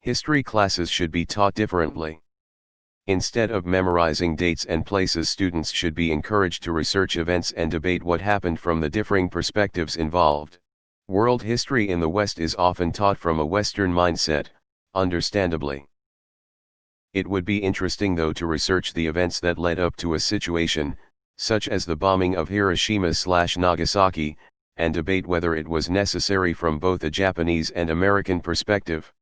History classes should be taught differently. Instead of memorizing dates and places, students should be encouraged to research events and debate what happened from the differing perspectives involved. World history in the West is often taught from a Western mindset, understandably. It would be interesting though to research the events that led up to a situation, such as the bombing of Hiroshima/Nagasaki, and debate whether it was necessary from both a Japanese and American perspective.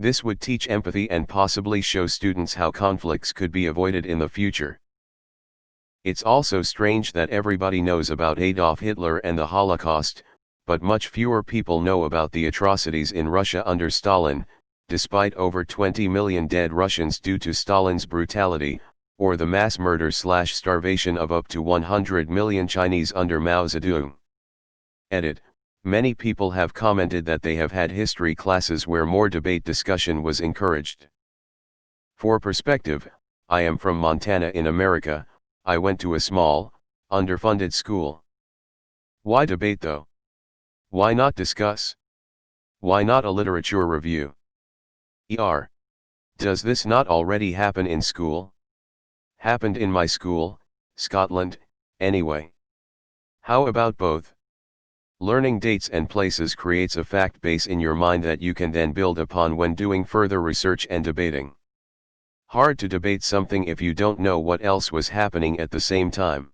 This would teach empathy and possibly show students how conflicts could be avoided in the future. It's also strange that everybody knows about Adolf Hitler and the Holocaust, but much fewer people know about the atrocities in Russia under Stalin, despite over 20 million dead Russians due to Stalin's brutality, or the mass murder/starvation of up to 100 million Chinese under Mao Zedong. Edit. Many people have commented that they have had history classes where more debate discussion was encouraged. For perspective, I am from Montana in America. I went to a small, underfunded school. Why debate though? Why not discuss? Why not a literature review? Does this not already happen in school? Happened in my school, Scotland, anyway. How about both? Learning dates and places creates a fact base in your mind that you can then build upon when doing further research and debating. Hard to debate something if you don't know what else was happening at the same time.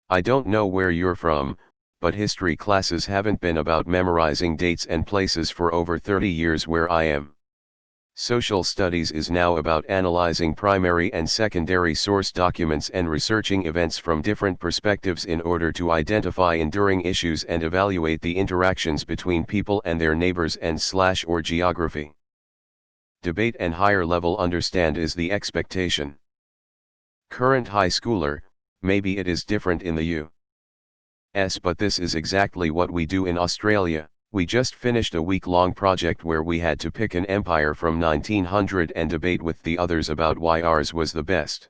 I don't know where you're from, but history classes haven't been about memorizing dates and places for over 30 years where I am. Social studies is now about analyzing primary and secondary source documents and researching events from different perspectives in order to identify enduring issues and evaluate the interactions between people and their neighbors and/or geography. Debate and higher level understand is the expectation. Current high schooler, maybe it is different in the US, but this is exactly what we do in Australia. We just finished a week-long project where we had to pick an empire from 1900 and debate with the others about why ours was the best.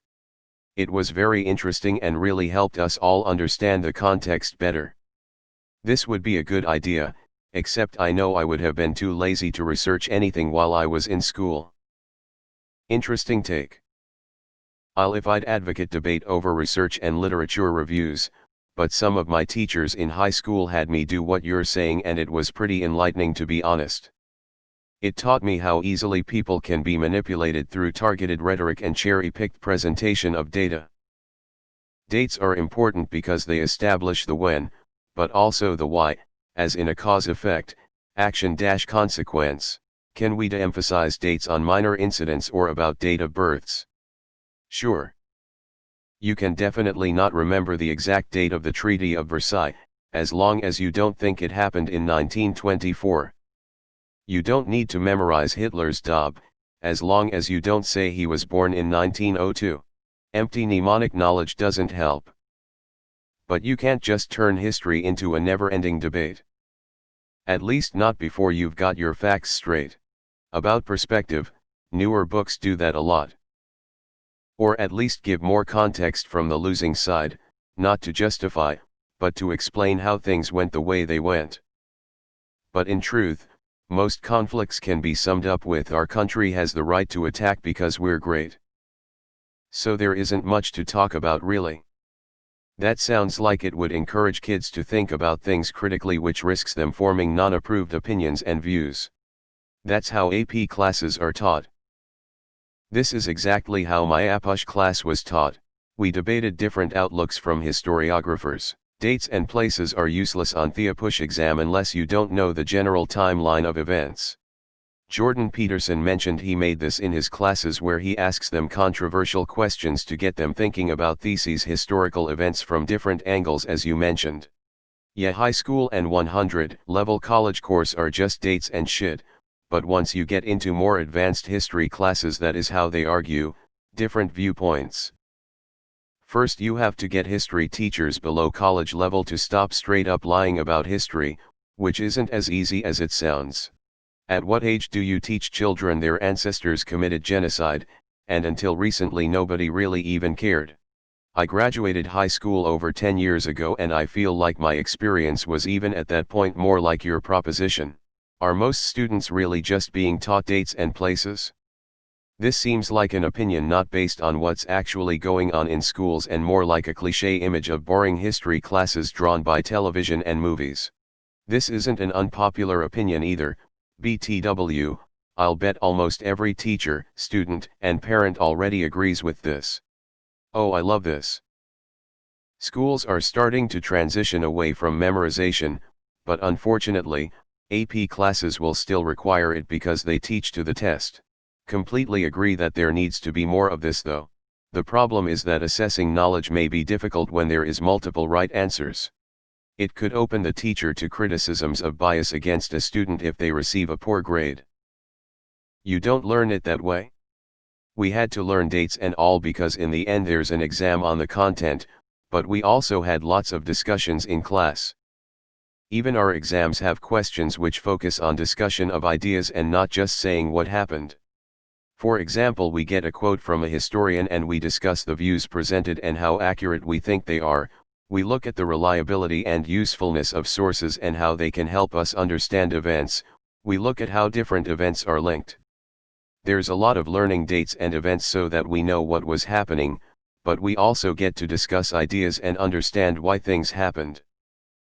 It was very interesting and really helped us all understand the context better. This would be a good idea, except I know I would have been too lazy to research anything while I was in school. Interesting take. I'd advocate debate over research and literature reviews, but some of my teachers in high school had me do what you're saying and it was pretty enlightening, to be honest. It taught me how easily people can be manipulated through targeted rhetoric and cherry-picked presentation of data. Dates are important because they establish the when, but also the why, as in a cause-effect, action-consequence. Can we de-emphasize dates on minor incidents or about date of births? Sure. You can definitely not remember the exact date of the Treaty of Versailles, as long as you don't think it happened in 1924. You don't need to memorize Hitler's DOB, as long as you don't say he was born in 1902. Empty mnemonic knowledge doesn't help. But you can't just turn history into a never-ending debate. At least not before you've got your facts straight. About perspective, newer books do that a lot. Or at least give more context from the losing side, not to justify, but to explain how things went the way they went. But in truth, most conflicts can be summed up with our country has the right to attack because we're great. So there isn't much to talk about really. That sounds like it would encourage kids to think about things critically, which risks them forming non-approved opinions and views. That's how AP classes are taught. This is exactly how my APUSH class was taught. We debated different outlooks from historiographers. Dates and places are useless on the APUSH exam unless you don't know the general timeline of events. Jordan Peterson mentioned he made this in his classes where he asks them controversial questions to get them thinking about theses, historical events from different angles, as you mentioned. Yeah, high school and 100-level college course are just dates and shit. But once you get into more advanced history classes, that is how they argue, different viewpoints. First, you have to get history teachers below college level to stop straight up lying about history, which isn't as easy as it sounds. At what age do you teach children their ancestors committed genocide, and until recently nobody really even cared? I graduated high school over 10 years ago and I feel like my experience was even at that point more like your proposition. Are most students really just being taught dates and places? This seems like an opinion not based on what's actually going on in schools and more like a cliché image of boring history classes drawn by television and movies. This isn't an unpopular opinion either, BTW. I'll bet almost every teacher, student, and parent already agrees with this. Oh, I love this. Schools are starting to transition away from memorization, but unfortunately, AP classes will still require it because they teach to the test. Completely agree that there needs to be more of this though. The problem is that assessing knowledge may be difficult when there is multiple right answers. It could open the teacher to criticisms of bias against a student if they receive a poor grade. You don't learn it that way? We had to learn dates and all because in the end there's an exam on the content, but we also had lots of discussions in class. Even our exams have questions which focus on discussion of ideas and not just saying what happened. For example, we get a quote from a historian and we discuss the views presented and how accurate we think they are. We look at the reliability and usefulness of sources and how they can help us understand events. We look at how different events are linked. There's a lot of learning dates and events so that we know what was happening, but we also get to discuss ideas and understand why things happened.